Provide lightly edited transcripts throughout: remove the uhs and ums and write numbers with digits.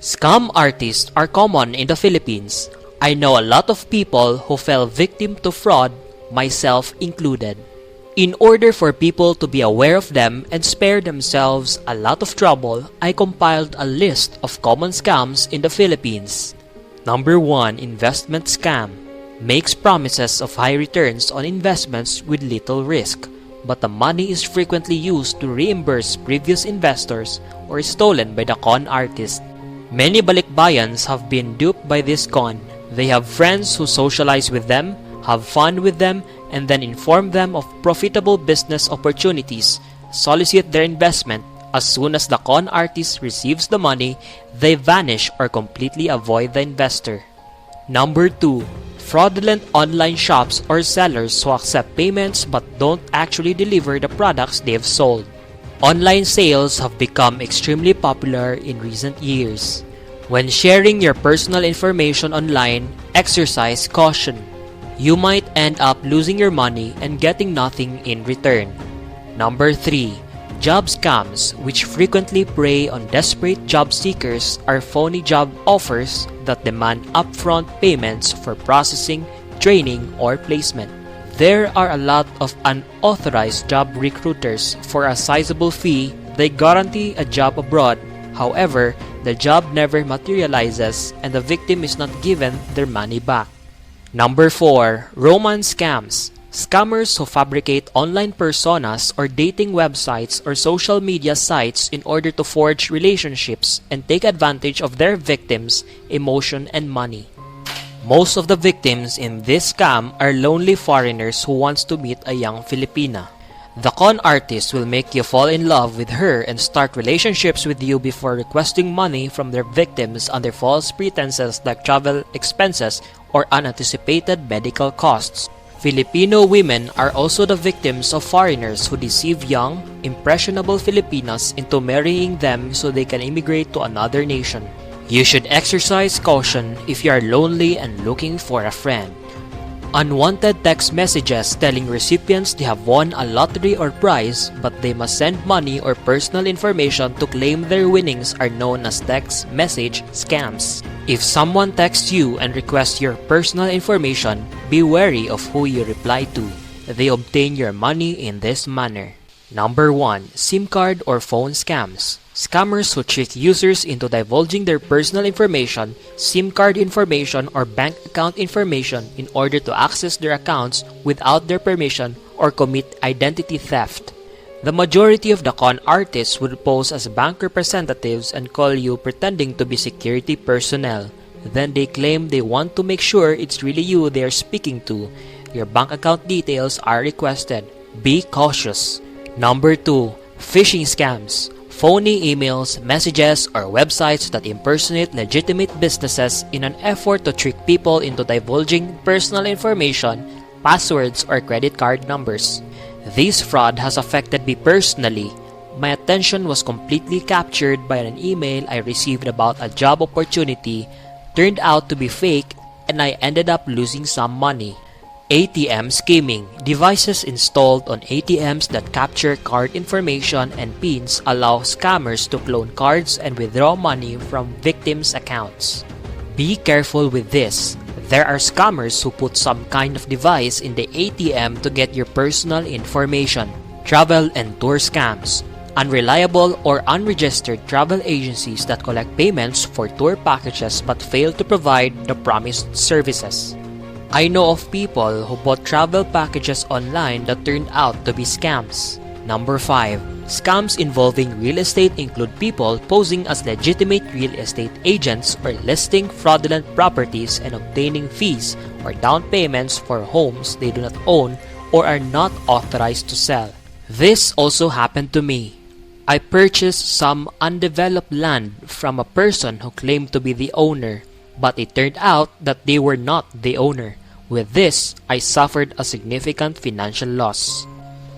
Scam artists are common in the Philippines. I know a lot of people who fell victim to fraud, myself included. In order for people to be aware of them and spare themselves a lot of trouble, I compiled a list of common scams in the Philippines. Number 1. Investment scam. Makes promises of high returns on investments with little risk, but the money is frequently used to reimburse previous investors or is stolen by the con artist. Many balikbayans have been duped by this con. They have friends who socialize with them, have fun with them, and then inform them of profitable business opportunities, solicit their investment. As soon as the con artist receives the money, they vanish or completely avoid the investor. Number 2. Fraudulent online shops or sellers who accept payments but don't actually deliver the products they've sold. Online sales have become extremely popular in recent years. When sharing your personal information online, exercise caution. You might end up losing your money and getting nothing in return. Number 3. Job scams, which frequently prey on desperate job seekers, are phony job offers that demand upfront payments for processing, training, or placement. There are a lot of unauthorized job recruiters. For a sizable fee, they guarantee a job abroad. However, the job never materializes and the victim is not given their money back. Number 4. Romance scams. Scammers who fabricate online personas or dating websites or social media sites in order to forge relationships and take advantage of their victims' emotion and money. Most of the victims in this scam are lonely foreigners who wants to meet a young Filipina. The con artist will make you fall in love with her and start relationships with you before requesting money from their victims under false pretenses like travel expenses or unanticipated medical costs. Filipino women are also the victims of foreigners who deceive young, impressionable Filipinas into marrying them so they can immigrate to another nation. You should exercise caution if you are lonely and looking for a friend. Unwanted text messages telling recipients they have won a lottery or prize but they must send money or personal information to claim their winnings are known as text message scams. If someone texts you and requests your personal information, be wary of who you reply to. They obtain your money in this manner. Number 1. SIM card or phone scams. Scammers who trick users into divulging their personal information, SIM card information, or bank account information in order to access their accounts without their permission or commit identity theft. The majority of the con artists would pose as bank representatives and call you pretending to be security personnel. Then they claim they want to make sure it's really you they are speaking to. Your bank account details are requested. Be cautious. Number 2. Phishing scams. Phony emails, messages, or websites that impersonate legitimate businesses in an effort to trick people into divulging personal information, passwords, or credit card numbers. This fraud has affected me personally. My attention was completely captured by an email I received about a job opportunity, turned out to be fake, and I ended up losing some money. ATM skimming. Devices installed on ATMs that capture card information and pins allow scammers to clone cards and withdraw money from victims' accounts. Be careful with this. There are scammers who put some kind of device in the ATM to get your personal information. Travel and tour scams. Unreliable or unregistered travel agencies that collect payments for tour packages but fail to provide the promised services. I know of people who bought travel packages online that turned out to be scams. Number 5. Scams involving real estate include people posing as legitimate real estate agents or listing fraudulent properties and obtaining fees or down payments for homes they do not own or are not authorized to sell. This also happened to me. I purchased some undeveloped land from a person who claimed to be the owner, but it turned out that they were not the owner. With this, I suffered a significant financial loss.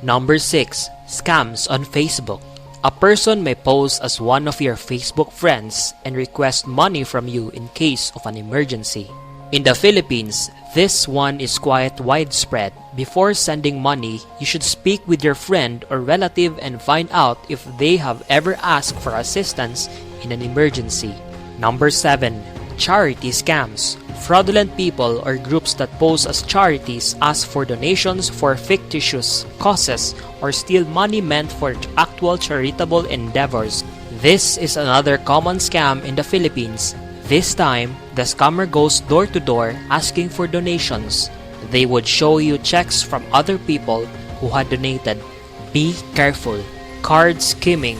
Number 6. Scams on Facebook. A person may pose as one of your Facebook friends and request money from you in case of an emergency. In the Philippines, this one is quite widespread. Before sending money, you should speak with your friend or relative and find out if they have ever asked for assistance in an emergency. Number 7. Charity scams. Fraudulent people or groups that pose as charities ask for donations for fictitious causes or steal money meant for actual charitable endeavors. This is another common scam in the Philippines. This time, the scammer goes door to door asking for donations. They would show you checks from other people who had donated. Be careful. Card skimming.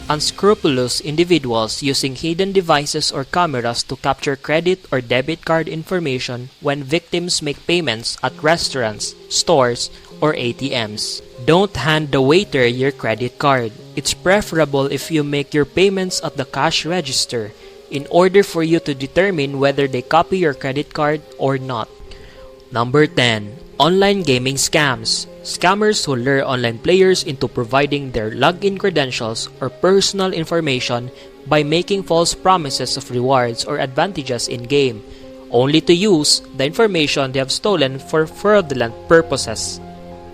Unscrupulous individuals using hidden devices or cameras to capture credit or debit card information when victims make payments at restaurants, stores, or ATMs. Don't hand the waiter your credit card. It's preferable if you make your payments at the cash register in order for you to determine whether they copy your credit card or not. Number 10. Online gaming scams. Scammers who lure online players into providing their login credentials or personal information by making false promises of rewards or advantages in-game, only to use the information they have stolen for fraudulent purposes.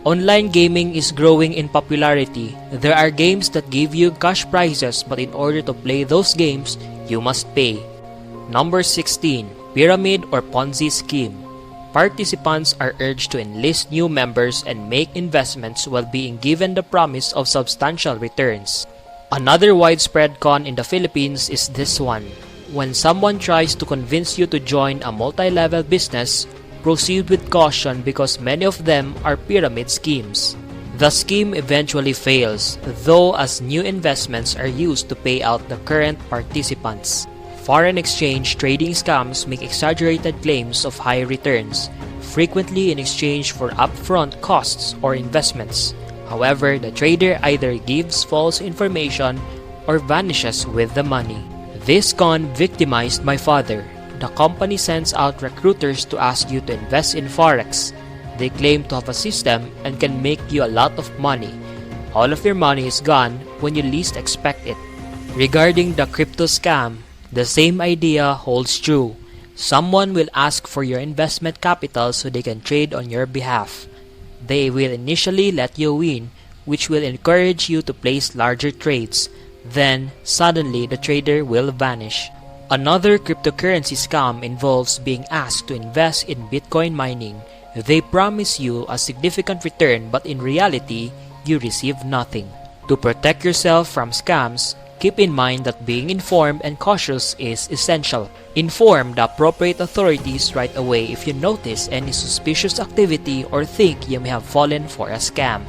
Online gaming is growing in popularity. There are games that give you cash prizes, but in order to play those games, you must pay. Number 16. Pyramid or Ponzi scheme. Participants are urged to enlist new members and make investments while being given the promise of substantial returns. Another widespread con in the Philippines is this one. When someone tries to convince you to join a multi-level business, proceed with caution because many of them are pyramid schemes. The scheme eventually fails, though, as new investments are used to pay out the current participants. Foreign exchange trading scams make exaggerated claims of high returns, frequently in exchange for upfront costs or investments. However, the trader either gives false information or vanishes with the money. This con victimized my father. The company sends out recruiters to ask you to invest in Forex. They claim to have a system and can make you a lot of money. All of your money is gone when you least expect it. Regarding the crypto scam, the same idea holds true. Someone will ask for your investment capital so they can trade on your behalf. They will initially let you win, which will encourage you to place larger trades. Then, suddenly, the trader will vanish. Another cryptocurrency scam involves being asked to invest in Bitcoin mining. They promise you a significant return, but in reality, you receive nothing. To protect yourself from scams, keep in mind that being informed and cautious is essential. Inform the appropriate authorities right away if you notice any suspicious activity or think you may have fallen for a scam.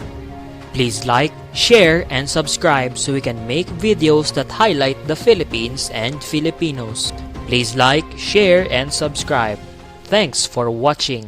Please like, share, and subscribe so we can make videos that highlight the Philippines and Filipinos. Please like, share, and subscribe. Thanks for watching.